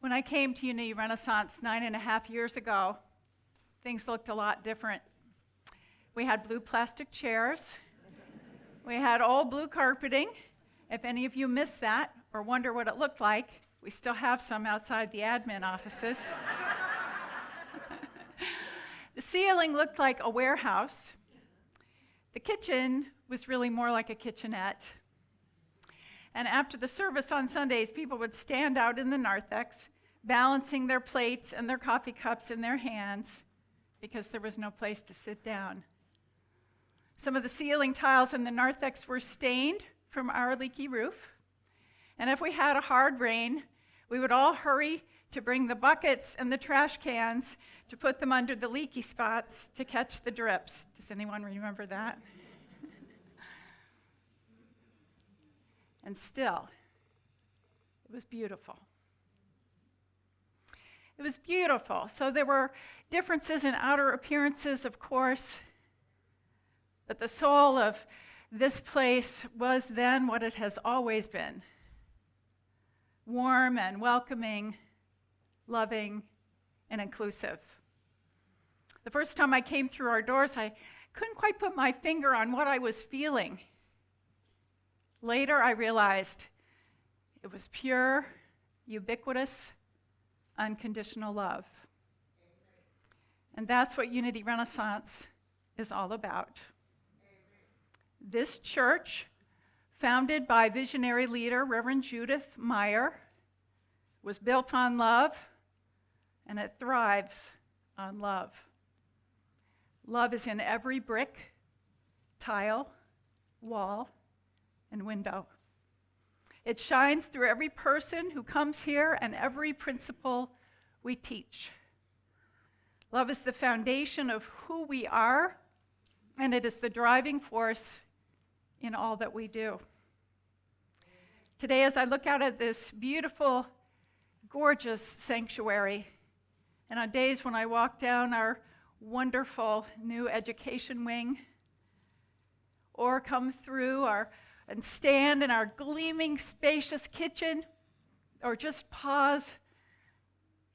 When I came to Unity Renaissance 9.5 years ago, things looked a lot different. We had blue plastic chairs. We had old blue carpeting. If any of you missed that or wonder what it looked like, we still have some outside the admin offices. The ceiling looked like a warehouse. The kitchen was really more like a kitchenette. And after the service on Sundays, people would stand out in the narthex, balancing their plates and their coffee cups in their hands because there was no place to sit down. Some of the ceiling tiles in the narthex were stained from our leaky roof. And if we had a hard rain, we would all hurry to bring the buckets and the trash cans to put them under the leaky spots to catch the drips. Does anyone remember that? And still, it was beautiful. It was beautiful. So there were differences in outer appearances, of course, but the soul of this place was then what it has always been: warm and welcoming, loving, and inclusive. The first time I came through our doors, I couldn't quite put my finger on what I was feeling. Later, I realized it was pure, ubiquitous, unconditional love. And that's what Unity Renaissance is all about. This church, founded by visionary leader Reverend Judith Meyer, was built on love, and it thrives on love. Love is in every brick, tile, wall, and window. It shines through every person who comes here and every principle we teach. Love is the foundation of who we are, and it is the driving force in all that we do. Today, as I look out at this beautiful, gorgeous sanctuary, and on days when I walk down our wonderful new education wing, or come through and stand in our gleaming, spacious kitchen, or just pause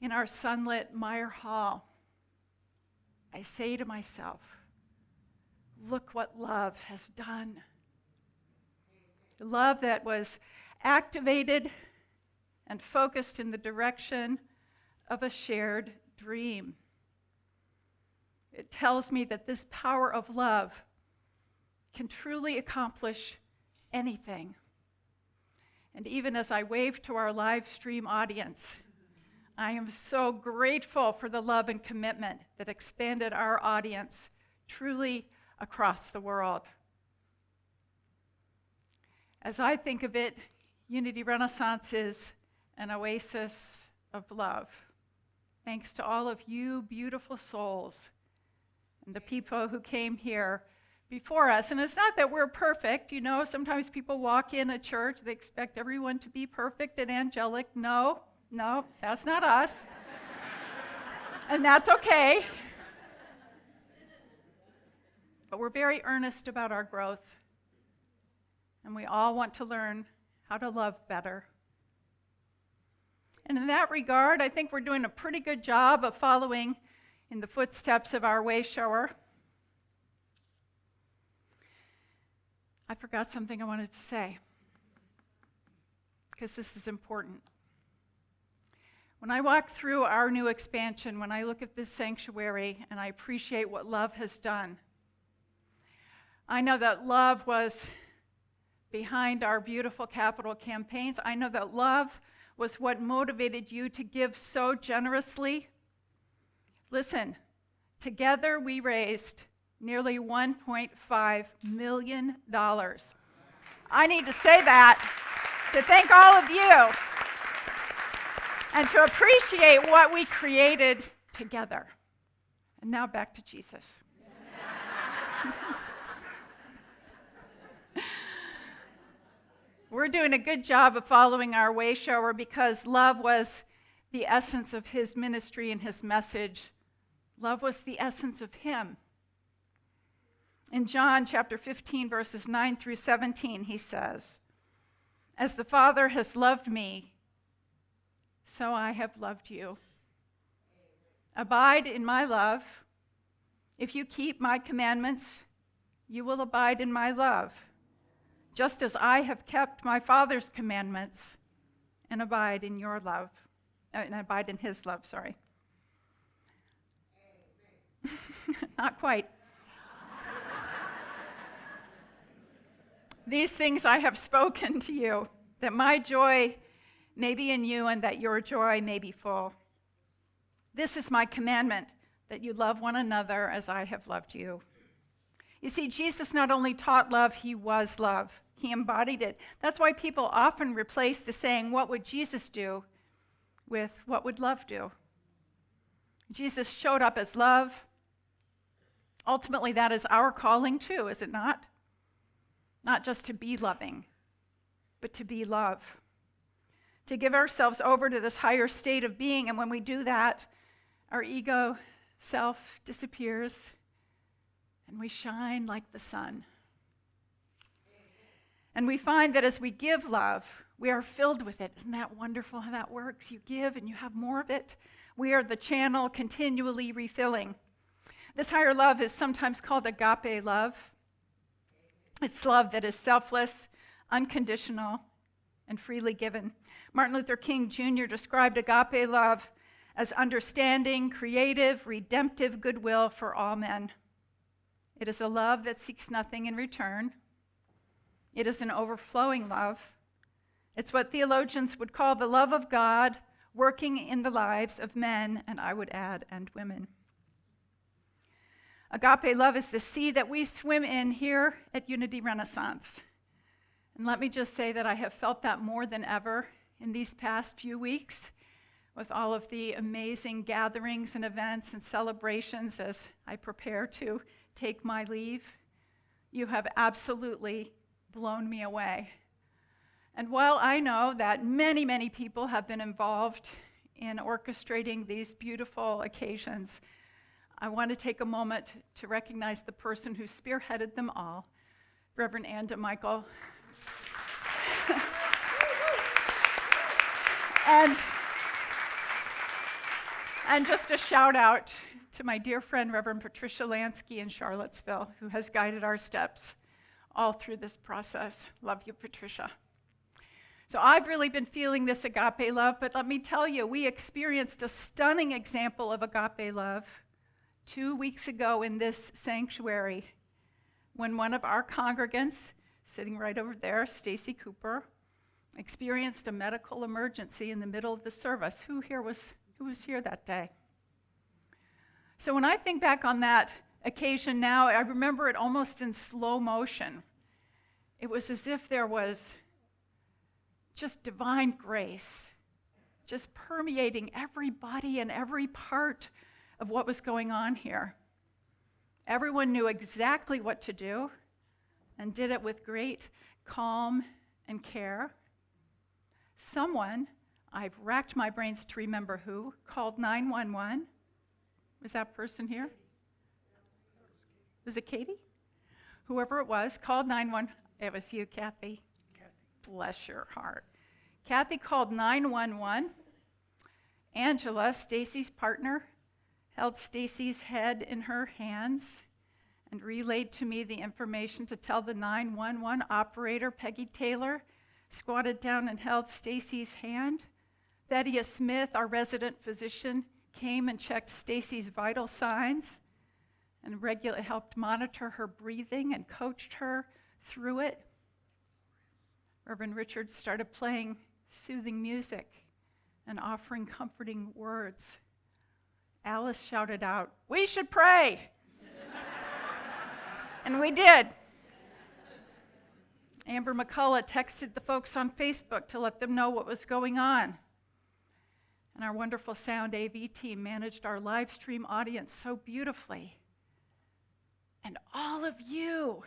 in our sunlit Meyer Hall, I say to myself, look what love has done. Love that was activated and focused in the direction of a shared dream. It tells me that this power of love can truly accomplish anything. And even as I wave to our live stream audience, I am so grateful for the love and commitment that expanded our audience truly across the world. As I think of it, Unity Renaissance is an oasis of love. Thanks to all of you beautiful souls and the people who came here before us. And it's not that we're perfect. You know, sometimes people walk in a church, they expect everyone to be perfect and angelic. No, that's not us. And that's okay. But we're very earnest about our growth. And we all want to learn how to love better. And in that regard, I think we're doing a pretty good job of following in the footsteps of our way shower. I forgot something I wanted to say, because this is important. When I walk through our new expansion, when I look at this sanctuary and I appreciate what love has done, I know that love was behind our beautiful capital campaigns. I know that love was what motivated you to give so generously. Listen, together we raised nearly $1.5 million. I need to say that to thank all of you and to appreciate what we created together. And now back to Jesus. We're doing a good job of following our way shower because love was the essence of his ministry and his message. Love was the essence of him. In John chapter 15, verses 9 through 17, he says, "As the Father has loved me, so I have loved you. Abide in my love. If you keep my commandments, you will abide in my love, just as I have kept my Father's commandments and abide in your love, and abide in his love, sorry. Not quite. These things I have spoken to you, that my joy may be in you and that your joy may be full. This is my commandment, that you love one another as I have loved you. You see, Jesus not only taught love, he was love. He embodied it. That's why people often replace the saying, what would Jesus do, with what would love do? Jesus showed up as love. Ultimately, that is our calling too, is it not? Not just to be loving, but to be love. To give ourselves over to this higher state of being, and when we do that, our ego, self disappears, and we shine like the sun. And we find that as we give love, we are filled with it. Isn't that wonderful how that works? You give and you have more of it. We are the channel continually refilling. This higher love is sometimes called agape love. It's love that is selfless, unconditional, and freely given. Martin Luther King Jr. described agape love as understanding, creative, redemptive goodwill for all men. It is a love that seeks nothing in return. It is an overflowing love. It's what theologians would call the love of God working in the lives of men, and I would add, and women. Agape love is the sea that we swim in here at Unity Renaissance. And let me just say that I have felt that more than ever in these past few weeks with all of the amazing gatherings and events and celebrations as I prepare to take my leave. You have absolutely blown me away. And while I know that many, many people have been involved in orchestrating these beautiful occasions, I want to take a moment to recognize the person who spearheaded them all, Reverend Ann DeMichael. and just a shout out to my dear friend, Reverend Patricia Lansky in Charlottesville, who has guided our steps all through this process. Love you, Patricia. So I've really been feeling this agape love, but let me tell you, we experienced a stunning example of agape love 2 weeks ago in this sanctuary when one of our congregants, sitting right over there, Stacy Cooper, experienced a medical emergency in the middle of the service. Who was here that day? So when I think back on that occasion now, I remember it almost in slow motion. It was as if there was just divine grace, just permeating every body and every part of what was going on here. Everyone knew exactly what to do and did it with great calm and care. Someone, I've racked my brains to remember who, called 911. Was that person here? Was it Katie? Whoever it was, called 911. It was you, Kathy. Bless your heart. Kathy called 911. Angela, Stacy's partner, held Stacy's head in her hands and relayed to me the information to tell the 911 operator, Peggy Taylor, squatted down and held Stacy's hand. Thaddeus Smith, our resident physician, came and checked Stacy's vital signs and helped monitor her breathing and coached her through it. Reverend Richard started playing soothing music and offering comforting words. Alice shouted out, "We should pray!" And we did. Amber McCullough texted the folks on Facebook to let them know what was going on. And our wonderful Sound AV team managed our live stream audience so beautifully. And all of you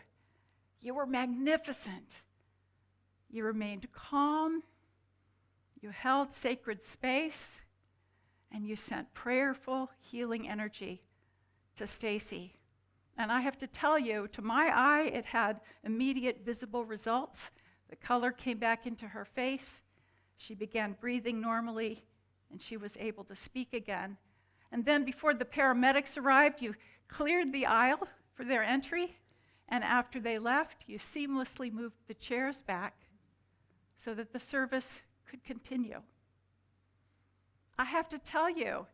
were magnificent. You remained calm, you held sacred space, and you sent prayerful, healing energy to Stacy. And I have to tell you, to my eye, it had immediate visible results. The color came back into her face. She began breathing normally, and she was able to speak again. And then before the paramedics arrived, you cleared the aisle for their entry, and after they left, you seamlessly moved the chairs back so that the service could continue. I have to tell you,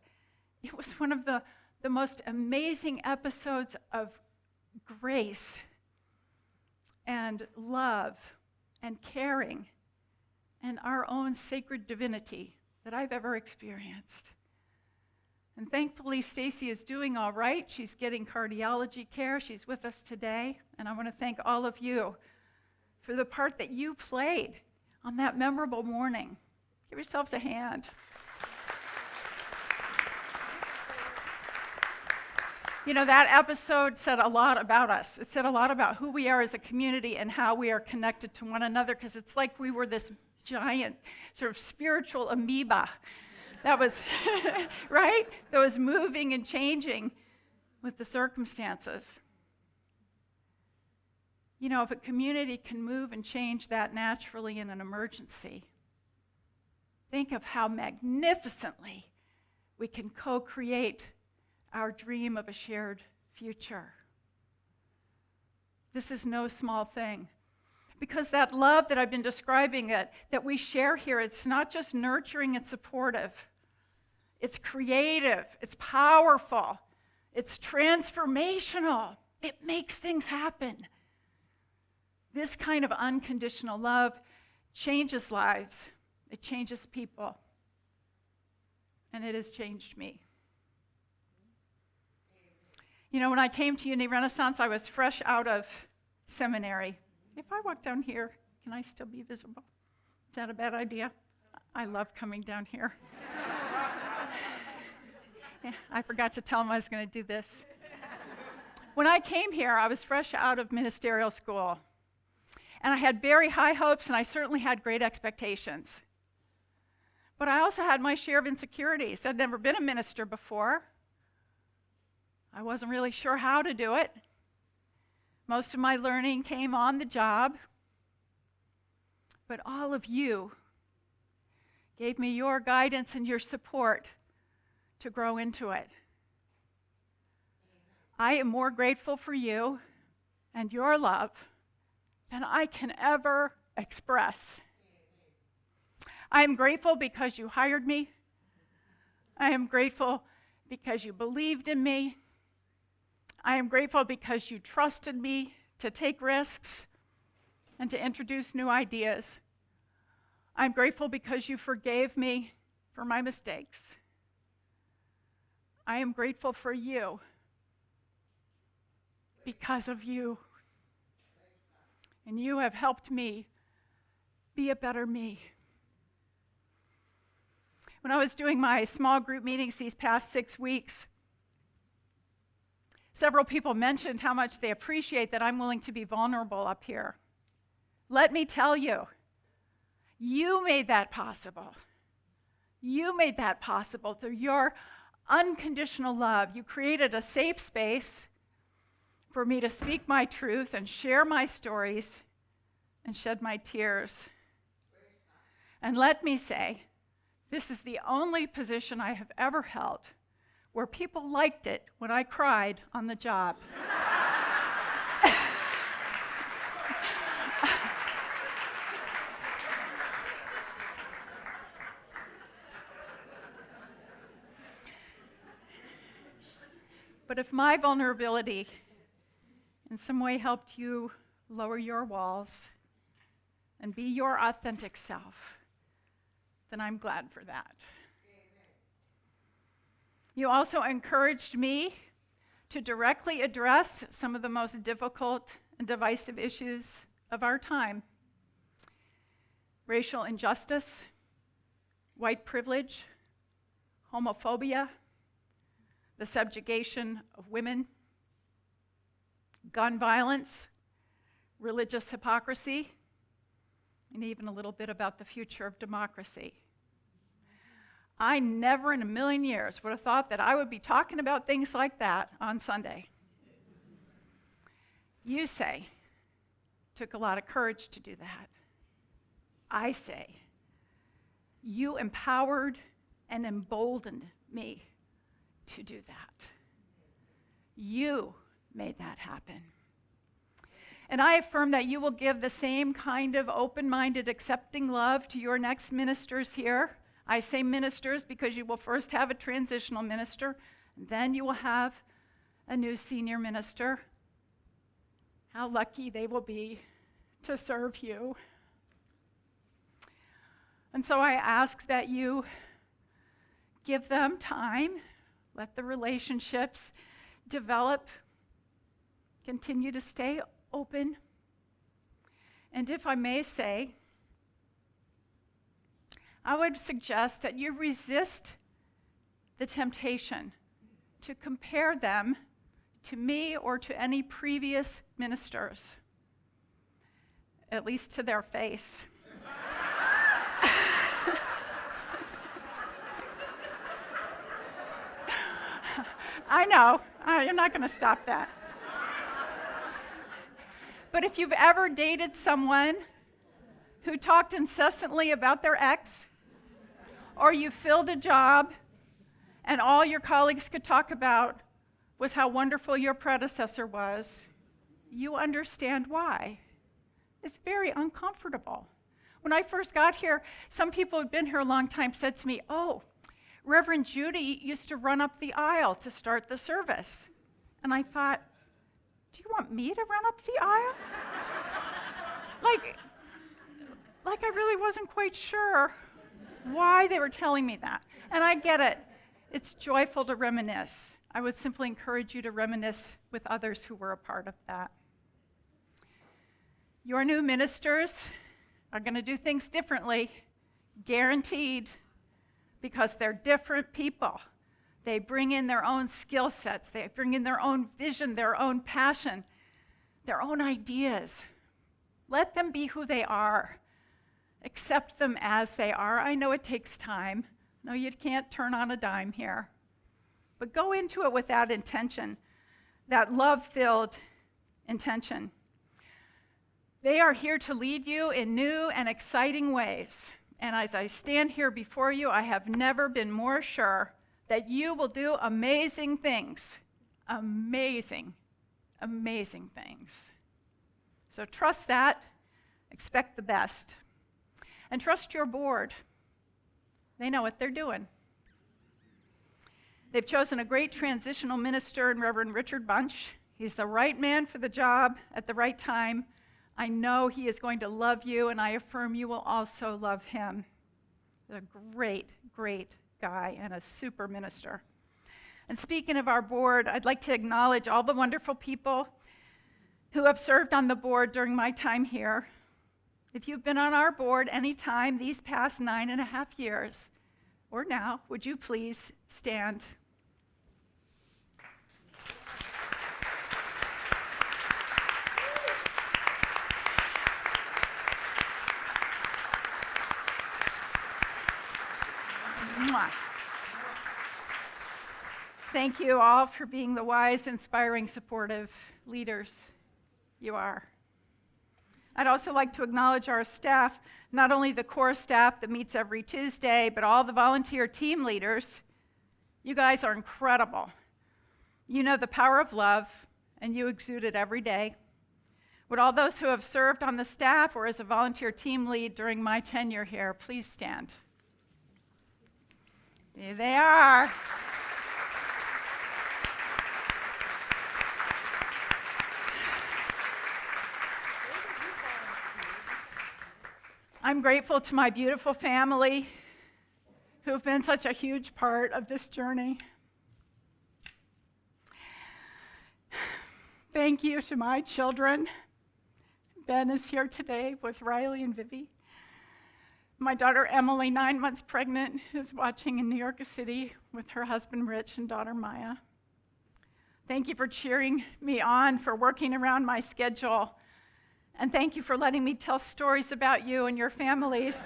it was one of the most amazing episodes of grace and love and caring and our own sacred divinity that I've ever experienced. And thankfully, Stacy is doing all right. She's getting cardiology care. She's with us today. And I want to thank all of you for the part that you played on that memorable morning. Give yourselves a hand. You know, that episode said a lot about us. It said a lot about who we are as a community and how we are connected to one another, because it's like we were this giant sort of spiritual amoeba that was, right? That was moving and changing with the circumstances. You know, if a community can move and change that naturally in an emergency, think of how magnificently we can co-create our dream of a shared future. This is no small thing. Because that love that I've been describing, that we share here, it's not just nurturing and supportive. It's creative, it's powerful, it's transformational. It makes things happen. This kind of unconditional love changes lives. It changes people. And it has changed me. You know, when I came to Uni Renaissance, I was fresh out of seminary. If I walk down here, can I still be visible? Is that a bad idea? I love coming down here. Yeah, I forgot to tell him I was going to do this. When I came here, I was fresh out of ministerial school. And I had very high hopes, and I certainly had great expectations. But I also had my share of insecurities. I'd never been a minister before. I wasn't really sure how to do it. Most of my learning came on the job. But all of you gave me your guidance and your support to grow into it. I am more grateful for you and your love than I can ever express. I am grateful because you hired me. I am grateful because you believed in me. I am grateful because you trusted me to take risks and to introduce new ideas. I'm grateful because you forgave me for my mistakes. I am grateful for you because of you. And you have helped me be a better me. When I was doing my small group meetings these past 6 weeks, several people mentioned how much they appreciate that I'm willing to be vulnerable up here. Let me tell you, you made that possible. You made that possible through your unconditional love. You created a safe space for me to speak my truth and share my stories and shed my tears. And let me say, this is the only position I have ever held where people liked it when I cried on the job. But if my vulnerability in some way helped you lower your walls and be your authentic self, then I'm glad for that. You also encouraged me to directly address some of the most difficult and divisive issues of our time: racial injustice, white privilege, homophobia, the subjugation of women, gun violence, religious hypocrisy, and even a little bit about the future of democracy. I never in a million years would have thought that I would be talking about things like that on Sunday. You say it took a lot of courage to do that. I say you empowered and emboldened me to do that. You made that happen. And I affirm that you will give the same kind of open-minded, accepting love to your next ministers here. I say ministers because you will first have a transitional minister, and then you will have a new senior minister. How lucky they will be to serve you. And so I ask that you give them time, let the relationships develop, continue to stay open. And if I may say, I would suggest that you resist the temptation to compare them to me or to any previous ministers, at least to their face. I know, you're not going to stop that. But if you've ever dated someone who talked incessantly about their ex, or you filled a job and all your colleagues could talk about was how wonderful your predecessor was, you understand why. It's very uncomfortable. When I first got here, some people who'd been here a long time said to me, "Oh, Reverend Judy used to run up the aisle to start the service." And I thought, do you want me to run up the aisle? like I really wasn't quite sure why they were telling me that. And I get it. It's joyful to reminisce. I would simply encourage you to reminisce with others who were a part of that. Your new ministers are going to do things differently, guaranteed, because they're different people. They bring in their own skill sets. They bring in their own vision, their own passion, their own ideas. Let them be who they are. Accept them as they are. I know it takes time. No, you can't turn on a dime here. But go into it with that intention, that love-filled intention. They are here to lead you in new and exciting ways. And as I stand here before you, I have never been more sure that you will do amazing things. Amazing, amazing things. So trust that, expect the best. And trust your board. They know what they're doing. They've chosen a great transitional minister in Reverend Richard Bunch. He's the right man for the job at the right time. I know he is going to love you, and I affirm you will also love him. He's a great, great guy and a super minister. And speaking of our board, I'd like to acknowledge all the wonderful people who have served on the board during my time here. If you've been on our board any time these past 9.5 years, or now, would you please stand? Mwah. Thank you all for being the wise, inspiring, supportive leaders you are. I'd also like to acknowledge our staff, not only the core staff that meets every Tuesday, but all the volunteer team leaders. You guys are incredible. You know the power of love, and you exude it every day. Would all those who have served on the staff or as a volunteer team lead during my tenure here please stand? There they are. I'm grateful to my beautiful family who have been such a huge part of this journey. Thank you to my children. Ben is here today with Riley and Vivi. My daughter Emily, 9 months pregnant, is watching in New York City with her husband Rich and daughter Maya. Thank you for cheering me on, for working around my schedule. And thank you for letting me tell stories about you and your families.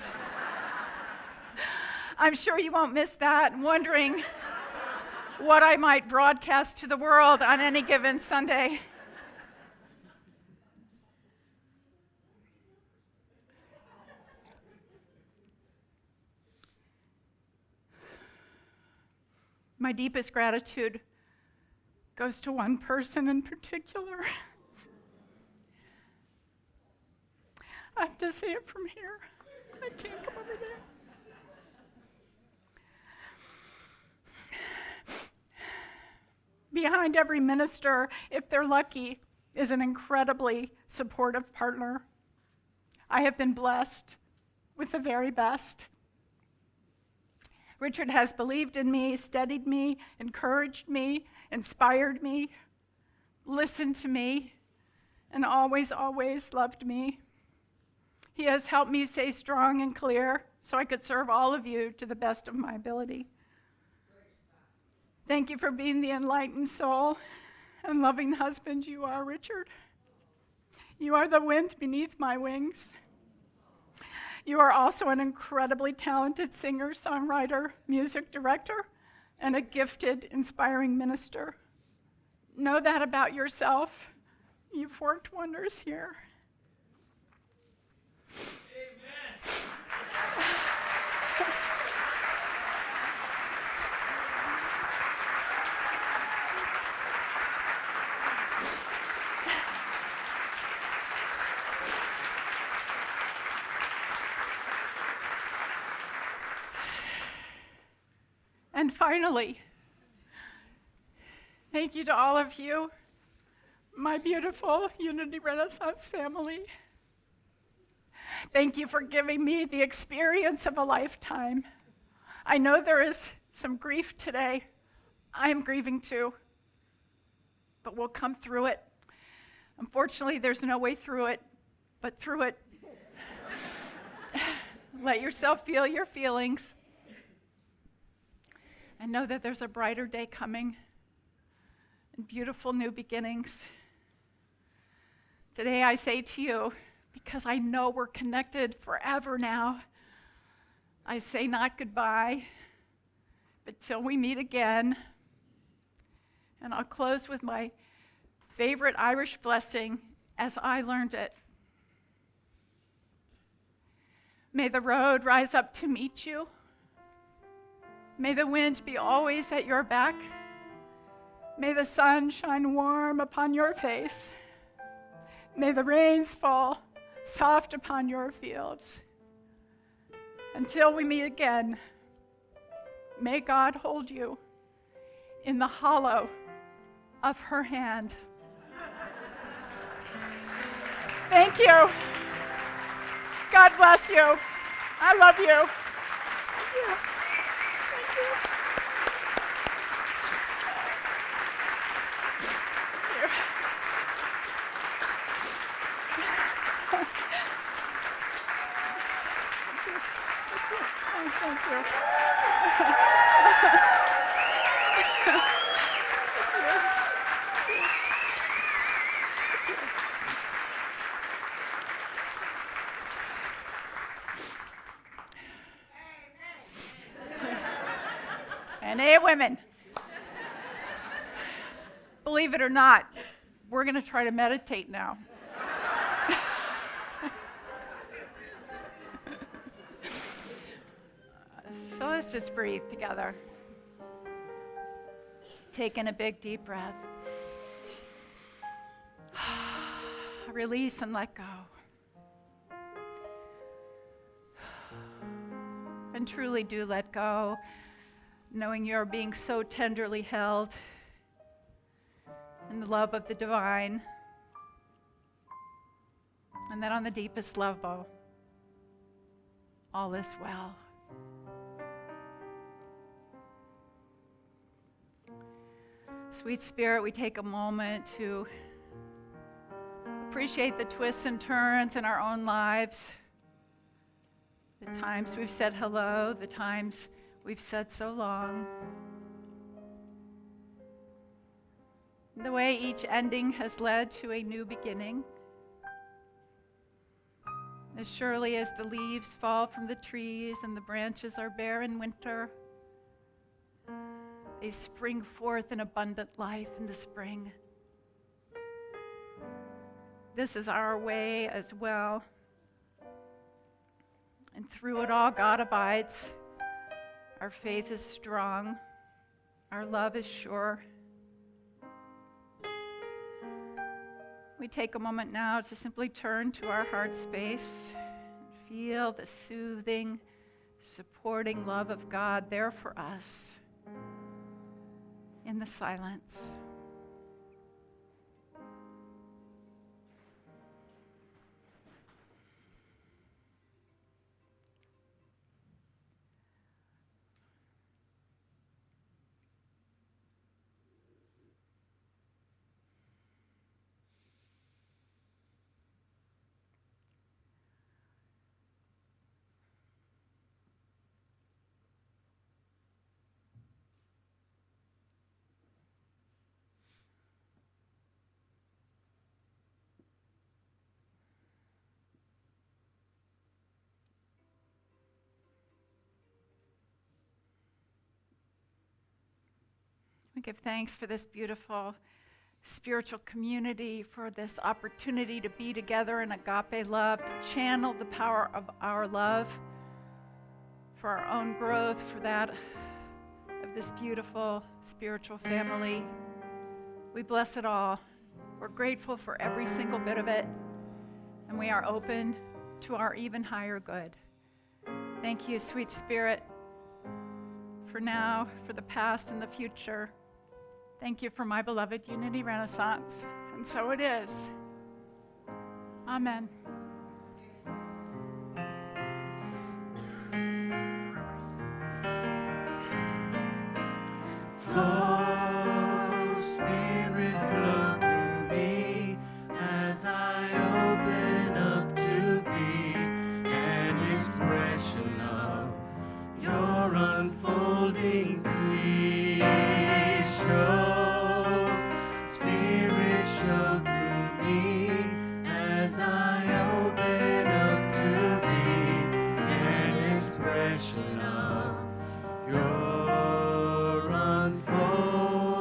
I'm sure you won't miss that, wondering what I might broadcast to the world on any given Sunday. My deepest gratitude goes to one person in particular. I have to say it from here. I can't come over there. Behind every minister, if they're lucky, is an incredibly supportive partner. I have been blessed with the very best. Richard has believed in me, steadied me, encouraged me, inspired me, listened to me, and always, always loved me. He has helped me stay strong and clear so I could serve all of you to the best of my ability. Thank you for being the enlightened soul and loving husband you are, Richard. You are the wind beneath my wings. You are also an incredibly talented singer, songwriter, music director, and a gifted, inspiring minister. Know that about yourself. You've worked wonders here. Amen. And finally, thank you to all of you, my beautiful Unity Renaissance family. Thank you for giving me the experience of a lifetime. I know there is some grief today. I'm grieving too, but we'll come through it. Unfortunately, there's no way through it, but through it. Let yourself feel your feelings. And know that there's a brighter day coming and beautiful new beginnings. Today I say to you, because I know we're connected forever now, I say not goodbye, but till we meet again. And I'll close with my favorite Irish blessing as I learned it. May the road rise up to meet you. May the wind be always at your back. May the sun shine warm upon your face. May the rains fall soft upon your fields. Until we meet again, may God hold you in the hollow of her hand. Thank you. God bless you. I love you. Thank you. Thank you. And hey, women, believe it or not, we're going to try to meditate now. So let's just breathe together. Take in a big, deep breath. Release and let go. And truly do let go, knowing you're being so tenderly held in the love of the divine. And that on the deepest level, all is well. Sweet Spirit, we take a moment to appreciate the twists and turns in our own lives, the times we've said hello, the times we've said so long, the way each ending has led to a new beginning. As surely as the leaves fall from the trees and the branches are bare in winter, they spring forth in abundant life in the spring. This is our way as well. And through it all, God abides. Our faith is strong. Our love is sure. We take a moment now to simply turn to our heart space and feel the soothing, supporting love of God there for us in the silence. We give thanks for this beautiful spiritual community, for this opportunity to be together in agape love, to channel the power of our love for our own growth, for that of this beautiful spiritual family. We bless it all. We're grateful for every single bit of it, and we are open to our even higher good. Thank you, sweet Spirit, for now, for the past, and the future. Thank you for my beloved Unity Renaissance. And so it is. Amen. Flow, Spirit, flow through me as I open up to be an expression of your unfolding creation. Spirit, show through me as I open up to be an expression of your unfolding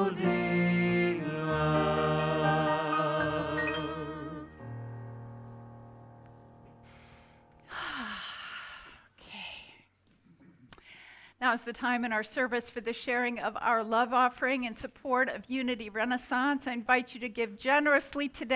love. Okay. Now is the time in our service for the sharing of our love offering in support of Unity Renaissance. I invite you to give generously today.